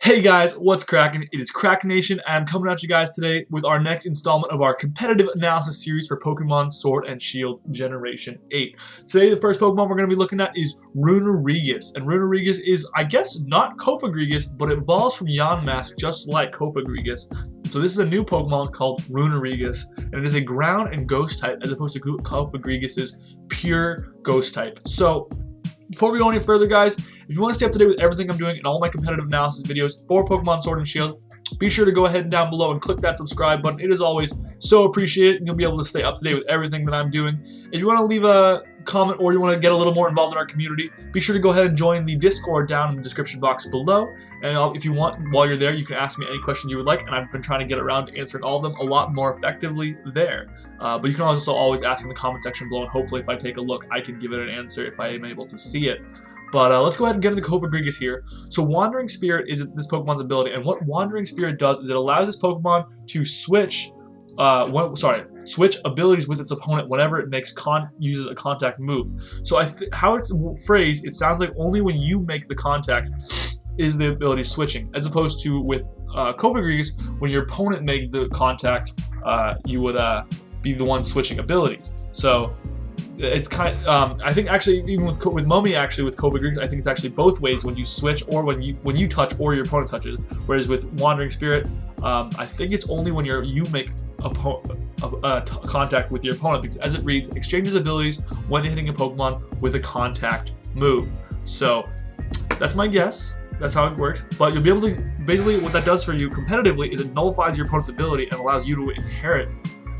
Hey guys, what's cracking? It is Krakenation, and I'm coming at you guys today with our next installment of our competitive analysis series for Pokemon Sword and Shield Generation 8. Today, the first Pokemon we're going to be looking at is Runerigus, and Runerigus is, I guess, not cofagrigus, but it evolves from Yamask just like cofagrigus. So this is a new Pokemon called Runerigus, and it is a ground and ghost type as opposed to cofagrigus' pure ghost type. So before we go any further, guys, if you want to stay up to date with everything I'm doing in all my competitive analysis videos for Pokemon Sword and Shield, be sure to go ahead and down below and click that subscribe button. It is always so appreciated, and you'll be able to stay up to date with everything that I'm doing. If you want to leave a comment or you want to get a little more involved in our community, be sure to go ahead and join the Discord down in the description box below. And if you want, while you're there, you can ask me any questions you would like, and I've been trying to get around to answering all of them a lot more effectively there. But you can also always ask in the comment section below, and hopefully if I take a look, I can give it an answer if I am able to see it. But let's go ahead and get into cofagrigus here. So Wandering Spirit is this Pokemon's ability, and what Wandering Spirit does is it allows this Pokemon to switch switch abilities with its opponent whenever it uses a contact move. So how it's phrased, it sounds like only when you make the contact is the ability switching, as opposed to with cofagrigus, when your opponent makes the contact, you would be the one switching abilities. So it's kind of, I think actually even with Mummy, actually with cofagrigus, I think it's actually both ways, when you switch or when you touch or your opponent touches. Whereas with Wandering Spirit, I think it's only when you make contact with your opponent, because as it reads, exchanges abilities when hitting a Pokemon with a contact move. So that's my guess. That's how it works. But you'll be able to, basically what that does for you competitively is it nullifies your opponent's ability and allows you to inherit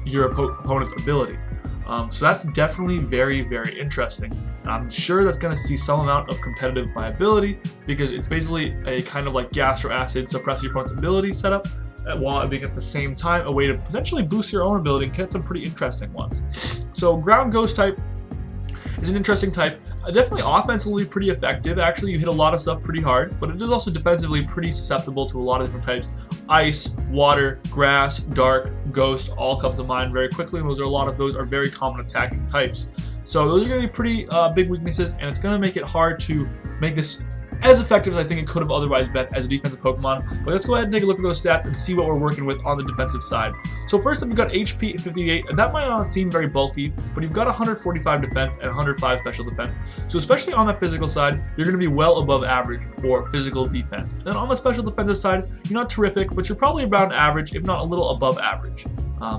your opponent's ability. So that's definitely very, very interesting. And I'm sure that's going to see some amount of competitive viability, because it's basically a kind of like gas or acid suppress your opponent's ability setup, while being at the same time a way to potentially boost your own ability and get some pretty interesting ones. So ground ghost type is an interesting type. Definitely offensively pretty effective. Actually, you hit a lot of stuff pretty hard, but it is also defensively pretty susceptible to a lot of different types. Ice, water, grass, dark, ghost all come to mind very quickly, and a lot of those are very common attacking types. So those are going to be pretty big weaknesses, and it's going to make it hard to make this as effective as I think it could have otherwise been as a defensive Pokemon. But let's go ahead and take a look at those stats and see what we're working with on the defensive side. So first up, you've got HP at 58, and that might not seem very bulky, but you've got 145 defense and 105 special defense. So especially on that physical side, you're going to be well above average for physical defense. And then on the special defensive side, you're not terrific, but you're probably around average, if not a little above average.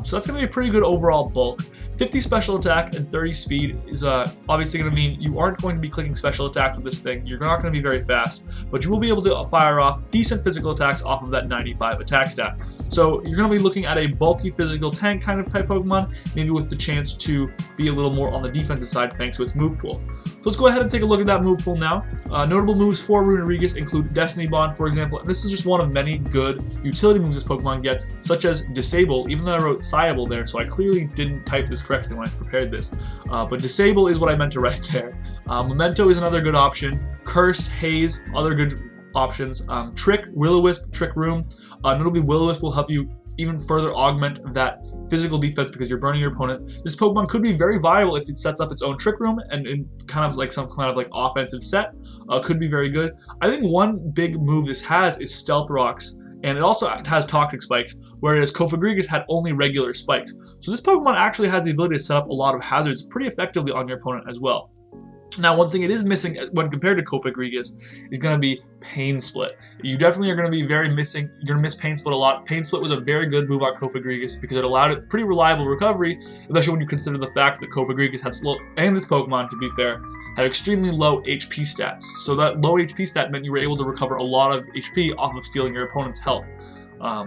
So that's going to be a pretty good overall bulk. 50 special attack and 30 speed is obviously going to mean you aren't going to be clicking special attacks with this thing. You're not going to be very fast, but you will be able to fire off decent physical attacks off of that 95 attack stat. So you're going to be looking at a bulky physical tank kind of type Pokemon, maybe with the chance to be a little more on the defensive side thanks to its move pool. So let's go ahead and take a look at that move pool now. Notable moves for Runerigus include Destiny Bond, for example, and this is just one of many good utility moves this Pokemon gets, such as Disable, even though I wrote Sciable there, so I clearly didn't type this correctly when I prepared this. But Disable is what I meant to write there. Memento is another good option. Curse, Haze, other good options. Trick, Will-O-Wisp, Trick Room. Notably, Will-O-Wisp will help you even further augment that physical defense because you're burning your opponent. This Pokemon could be very viable if it sets up its own Trick Room and in kind of like some kind of like offensive set. Could be very good. I think one big move this has is Stealth Rocks, and it also has Toxic Spikes, whereas cofagrigus had only regular spikes. So this Pokemon actually has the ability to set up a lot of hazards pretty effectively on your opponent as well. Now, one thing it is missing when compared to cofagrigus is going to be Pain Split. You definitely are going to be very missing. You're going to miss Pain Split a lot. Pain Split was a very good move on cofagrigus because it allowed it pretty reliable recovery, especially when you consider the fact that cofagrigus had slow, and this Pokemon, to be fair, had extremely low HP stats. So that low HP stat meant you were able to recover a lot of HP off of stealing your opponent's health.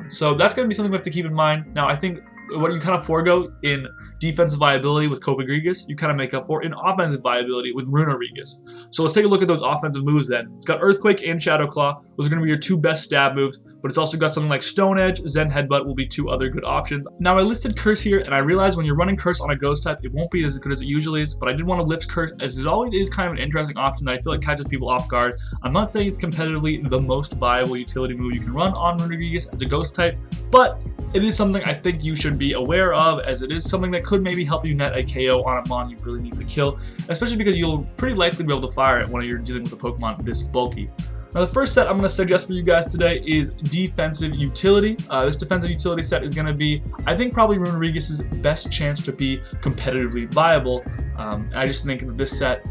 So that's going to be something we have to keep in mind. Now, I think what you kind of forego in defensive viability with cofagrigus, you kind of make up for in offensive viability with Runerigus. So let's take a look at those offensive moves then. It's got Earthquake and Shadow Claw. Those are going to be your two best stab moves, but it's also got something like Stone Edge, Zen Headbutt will be two other good options. Now, I listed Curse here, and I realized when you're running Curse on a Ghost type, it won't be as good as it usually is, but I did want to lift Curse as it always is kind of an interesting option that I feel like catches people off guard. I'm not saying it's competitively the most viable utility move you can run on Runerigus as a Ghost type, but it is something I think you should be aware of, as it is something that could maybe help you net a KO on a mon you really need to kill, especially because you'll pretty likely be able to fire it when you're dealing with a Pokemon this bulky. Now the first set I'm going to suggest for you guys today is Defensive Utility. This Defensive Utility set is going to be, I think, probably RUNERIGUS' best chance to be competitively viable. I just think that this set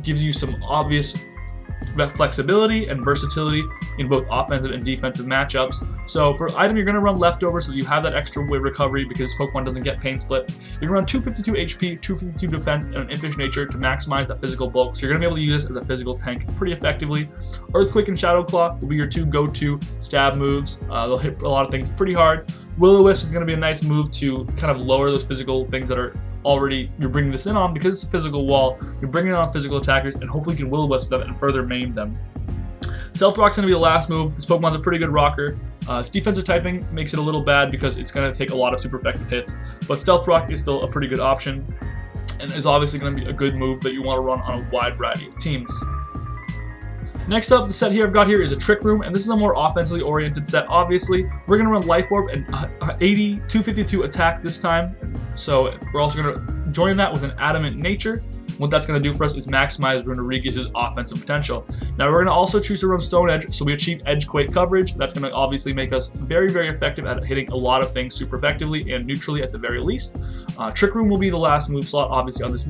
gives you some obvious flexibility and versatility in both offensive and defensive matchups. So for item, you're going to run Leftover so that you have that extra weight recovery because Pokemon doesn't get Pain Split. You're going to run 252 HP, 252 defense, and an Impish Nature to maximize that physical bulk. So you're going to be able to use this as a physical tank pretty effectively. Earthquake and Shadow Claw will be your two go-to stab moves. They'll hit a lot of things pretty hard. Will-O-Wisp is going to be a nice move to kind of lower those physical things that are already you're bringing this in on because it's a physical wall. You're bringing it on physical attackers, and hopefully you can Will-O-Wisp them and further maim them. Stealth Rock's going to be the last move. This Pokemon's a pretty good rocker. Its defensive typing makes it a little bad because it's going to take a lot of super effective hits, but Stealth Rock is still a pretty good option and is obviously going to be a good move that you want to run on a wide variety of teams. Next up, the set here I've got here is a Trick Room, and this is a more offensively oriented set. Obviously, we're going to run Life Orb and 252 attack this time, so we're also going to join that with an Adamant Nature. What that's going to do for us is maximize RUNERIGUS' offensive potential. Now we're going to also choose to run Stone Edge, so we achieve Edgequake coverage. That's going to obviously make us very, very effective at hitting a lot of things super effectively and neutrally at the very least. Trick Room will be the last move slot, obviously on this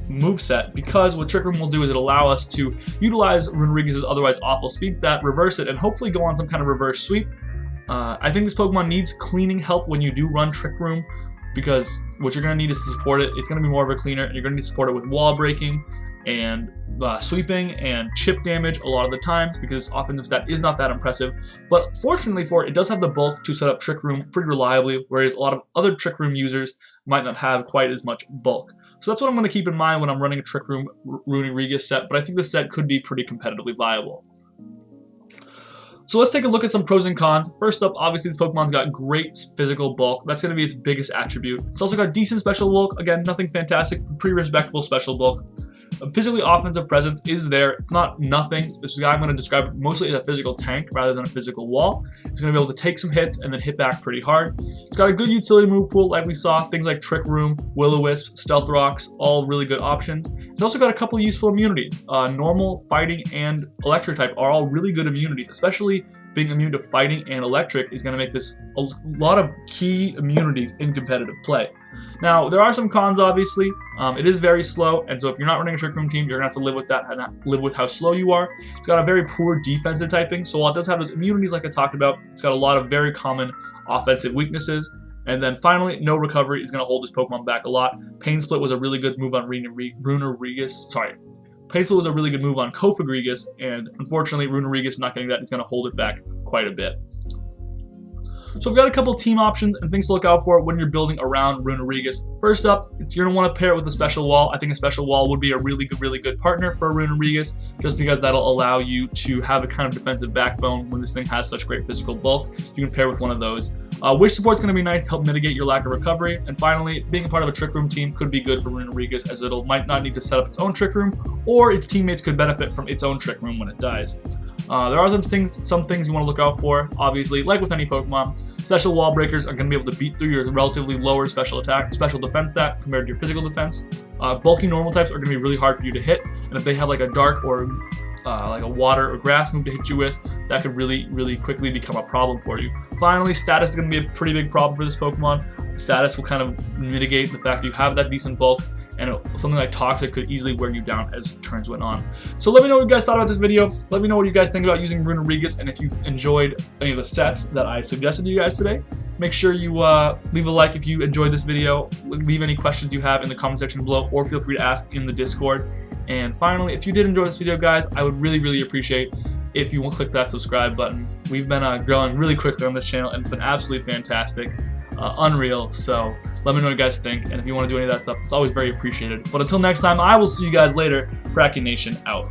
move set, because what Trick Room will do is it'll allow us to utilize RUNERIGUS' otherwise awful speed stat, reverse it, and hopefully go on some kind of reverse sweep. I think this Pokemon needs cleaning help when you do run Trick Room, because what you're going to need is to support it. It's going to be more of a cleaner, and you're going to need to support it with wall breaking and sweeping and chip damage a lot of the times because its offensive stat is not that impressive. But fortunately for it, it does have the bulk to set up Trick Room pretty reliably, whereas a lot of other Trick Room users might not have quite as much bulk. So that's what I'm going to keep in mind when I'm running a Trick Room RUNERIGUS set, but I think this set could be pretty competitively viable. So let's take a look at some pros and cons. First up, obviously this Pokemon's got great physical bulk. That's going to be its biggest attribute. It's also got decent special bulk. Again, nothing fantastic, but pretty respectable special bulk. A physically offensive presence is there. It's not nothing. This guy I'm going to describe mostly as a physical tank rather than a physical wall. It's going to be able to take some hits and then hit back pretty hard. It's got a good utility move pool like we saw. Things like Trick Room, Will-O-Wisp, Stealth Rocks, all really good options. It's also got a couple useful immunities. Normal, Fighting, and Electric type are all really good immunities, especially being immune to Fighting and Electric is going to make this a lot of key immunities in competitive play. Now, there are some cons, obviously. It is very slow, and so if you're not running a Trick Room team, you're going to have to live with that and live with how slow you are. It's got a very poor defensive typing, so while it does have those immunities like I talked about, it's got a lot of very common offensive weaknesses. And then finally, no recovery is going to hold this Pokemon back a lot. Pain Split was a really good move on RUNERIGUS. Pain Split was a really good move on cofagrigus, and unfortunately, RUNERIGUS not getting that is going to hold it back quite a bit. So I've got a couple team options and things to look out for when you're building around RUNERIGUS. First up, you're going to want to pair it with a special wall. I think a special wall would be a really good partner for RUNERIGUS, just because that'll allow you to have a kind of defensive backbone when this thing has such great physical bulk. You can pair with one of those. Wish Support's going to be nice to help mitigate your lack of recovery. And finally, being part of a Trick Room team could be good for RUNERIGUS, as it might not need to set up its own Trick Room, or its teammates could benefit from its own Trick Room when it dies. There are some things you want to look out for. Obviously, like with any Pokemon, special wall breakers are going to be able to beat through your relatively lower special defense stat compared to your physical defense. Bulky normal types are going to be really hard for you to hit, and if they have like a dark or like a water or grass move to hit you with, that could really quickly become a problem for you. Finally, status is going to be a pretty big problem for this Pokemon. Status will kind of mitigate the fact that you have that decent bulk, and something like Toxic could easily wear you down as turns went on. So let me know what you guys thought about this video. Let me know what you guys think about using RUNERIGUS, and if you enjoyed any of the sets that I suggested to you guys today. Make sure you leave a like if you enjoyed this video. Leave any questions you have in the comment section below, or feel free to ask in the Discord. And finally, if you did enjoy this video, guys, I would really appreciate if you will click that subscribe button. We've been growing really quickly on this channel, and it's been absolutely fantastic. Unreal. So let me know what you guys think, and if you want to do any of that stuff, it's always very appreciated. But until next time, I will see you guys later. Krakenation out.